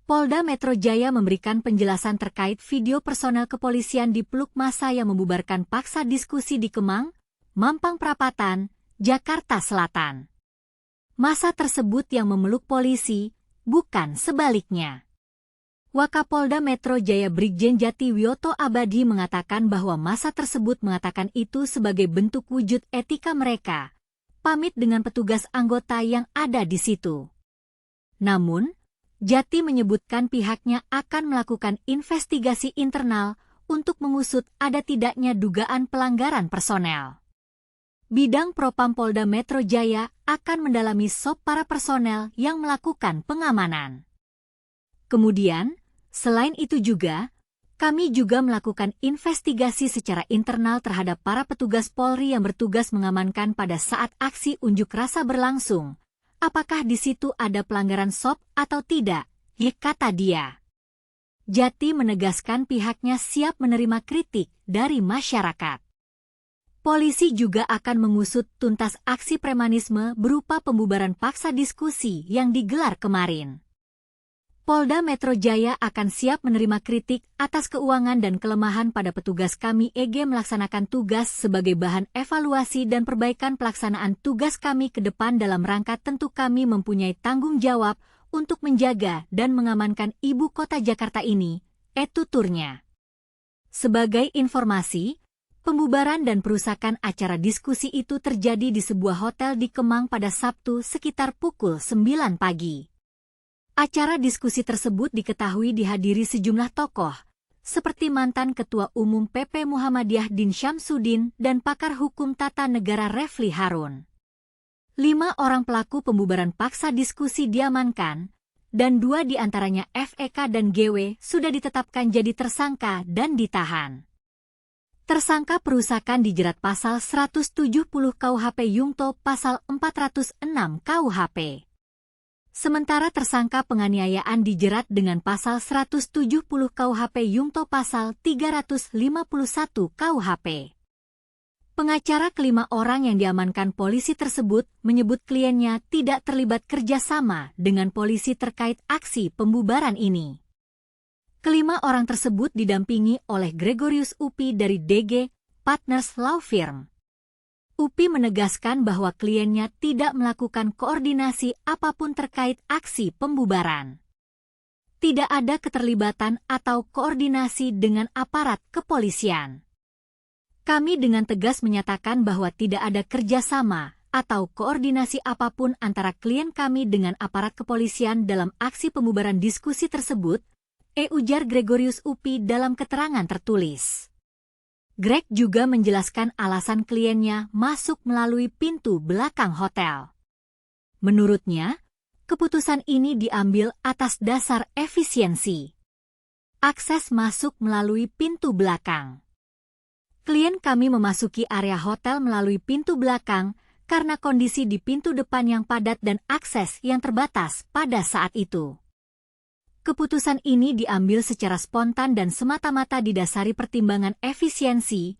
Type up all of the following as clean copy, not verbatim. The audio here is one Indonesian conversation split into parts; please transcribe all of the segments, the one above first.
Polda Metro Jaya memberikan penjelasan terkait video personel kepolisian dipeluk massa yang membubarkan paksa diskusi di Kemang, Mampang Perapatan, Jakarta Selatan. Massa tersebut yang memeluk polisi, bukan sebaliknya. Wakapolda Metro Jaya Brigjen Jati Wiyoto Abadi mengatakan bahwa massa tersebut mengatakan itu sebagai bentuk wujud etika mereka, pamit dengan petugas anggota yang ada di situ. Namun, Jati menyebutkan pihaknya akan melakukan investigasi internal untuk mengusut ada tidaknya dugaan pelanggaran personel. Bidang Propam Polda Metro Jaya akan mendalami SOP para personel yang melakukan pengamanan. Kemudian, selain itu juga, kami juga melakukan investigasi secara internal terhadap para petugas Polri yang bertugas mengamankan pada saat aksi unjuk rasa berlangsung. Apakah di situ ada pelanggaran SOP atau tidak, kata dia. Jati menegaskan pihaknya siap menerima kritik dari masyarakat. Polisi juga akan mengusut tuntas aksi premanisme berupa pembubaran paksa diskusi yang digelar kemarin. Polda Metro Jaya akan siap menerima kritik atas keuangan dan kelemahan pada petugas kami melaksanakan tugas sebagai bahan evaluasi dan perbaikan pelaksanaan tugas kami ke depan dalam rangka tentu kami mempunyai tanggung jawab untuk menjaga dan mengamankan ibu kota Jakarta ini, tuturnya. Sebagai informasi, pembubaran dan perusakan acara diskusi itu terjadi di sebuah hotel di Kemang pada Sabtu sekitar pukul 9 pagi. Acara diskusi tersebut diketahui dihadiri sejumlah tokoh, seperti mantan Ketua Umum PP Muhammadiyah Din Syamsuddin dan pakar hukum tata negara Refli Harun. 5 orang pelaku pembubaran paksa diskusi diamankan, dan 2 diantaranya FEK dan GW sudah ditetapkan jadi tersangka dan ditahan. Tersangka perusakan dijerat pasal 170 KUHP Yungto pasal 406 KUHP. Sementara tersangka penganiayaan dijerat dengan pasal 170 KUHP Yungto pasal 351 KUHP. Pengacara kelima orang yang diamankan polisi tersebut menyebut kliennya tidak terlibat kerjasama dengan polisi terkait aksi pembubaran ini. Kelima orang tersebut didampingi oleh Gregorius Upi dari DG Partners Law Firm. Upi menegaskan bahwa kliennya tidak melakukan koordinasi apapun terkait aksi pembubaran. Tidak ada keterlibatan atau koordinasi dengan aparat kepolisian. Kami dengan tegas menyatakan bahwa tidak ada kerjasama atau koordinasi apapun antara klien kami dengan aparat kepolisian dalam aksi pembubaran diskusi tersebut, ujar Gregorius Upi dalam keterangan tertulis. Greg juga menjelaskan alasan kliennya masuk melalui pintu belakang hotel. Menurutnya, keputusan ini diambil atas dasar efisiensi. Akses masuk melalui pintu belakang. Klien kami memasuki area hotel melalui pintu belakang karena kondisi di pintu depan yang padat dan akses yang terbatas pada saat itu. Keputusan ini diambil secara spontan dan semata-mata didasari pertimbangan efisiensi,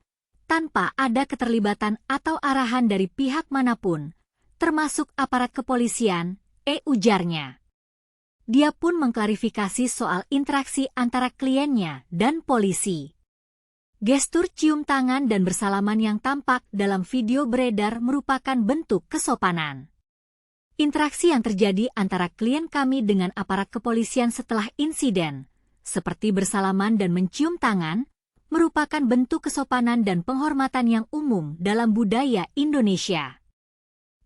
tanpa ada keterlibatan atau arahan dari pihak manapun, termasuk aparat kepolisian, ujarnya. Dia pun mengklarifikasi soal interaksi antara kliennya dan polisi. Gestur cium tangan dan bersalaman yang tampak dalam video beredar merupakan bentuk kesopanan. Interaksi yang terjadi antara klien kami dengan aparat kepolisian setelah insiden, seperti bersalaman dan mencium tangan, merupakan bentuk kesopanan dan penghormatan yang umum dalam budaya Indonesia.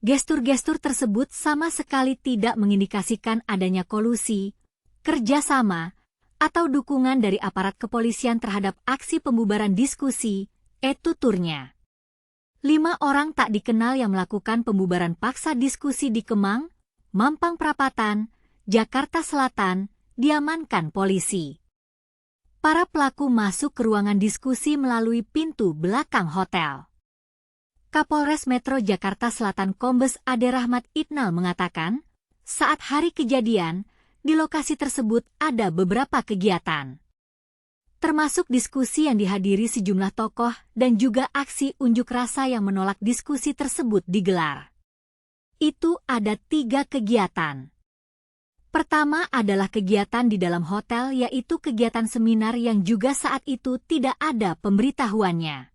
Gestur-gestur tersebut sama sekali tidak mengindikasikan adanya kolusi, kerjasama, atau dukungan dari aparat kepolisian terhadap aksi pembubaran diskusi, tuturnya. 5 orang tak dikenal yang melakukan pembubaran paksa diskusi di Kemang, Mampang Perapatan, Jakarta Selatan, diamankan polisi. Para pelaku masuk ke ruangan diskusi melalui pintu belakang hotel. Kapolres Metro Jakarta Selatan Kombes Ade Rahmat Itnal mengatakan, saat hari kejadian, di lokasi tersebut ada beberapa kegiatan. Termasuk diskusi yang dihadiri sejumlah tokoh dan juga aksi unjuk rasa yang menolak diskusi tersebut digelar. Itu ada 3 kegiatan. Pertama adalah kegiatan di dalam hotel, yaitu kegiatan seminar yang juga saat itu tidak ada pemberitahuannya.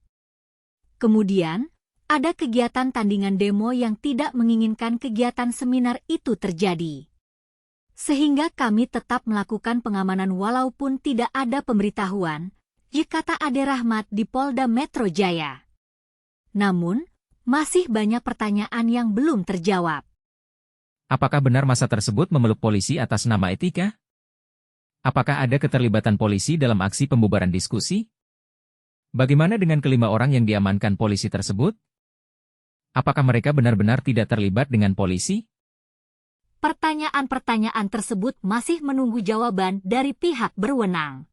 Kemudian, ada kegiatan tandingan demo yang tidak menginginkan kegiatan seminar itu terjadi. Sehingga kami tetap melakukan pengamanan walaupun tidak ada pemberitahuan, kata Ade Rahmat di Polda Metro Jaya. Namun, masih banyak pertanyaan yang belum terjawab. Apakah benar massa tersebut memeluk polisi atas nama etika? Apakah ada keterlibatan polisi dalam aksi pembubaran diskusi? Bagaimana dengan kelima orang yang diamankan polisi tersebut? Apakah mereka benar-benar tidak terlibat dengan polisi? Pertanyaan-pertanyaan tersebut masih menunggu jawaban dari pihak berwenang.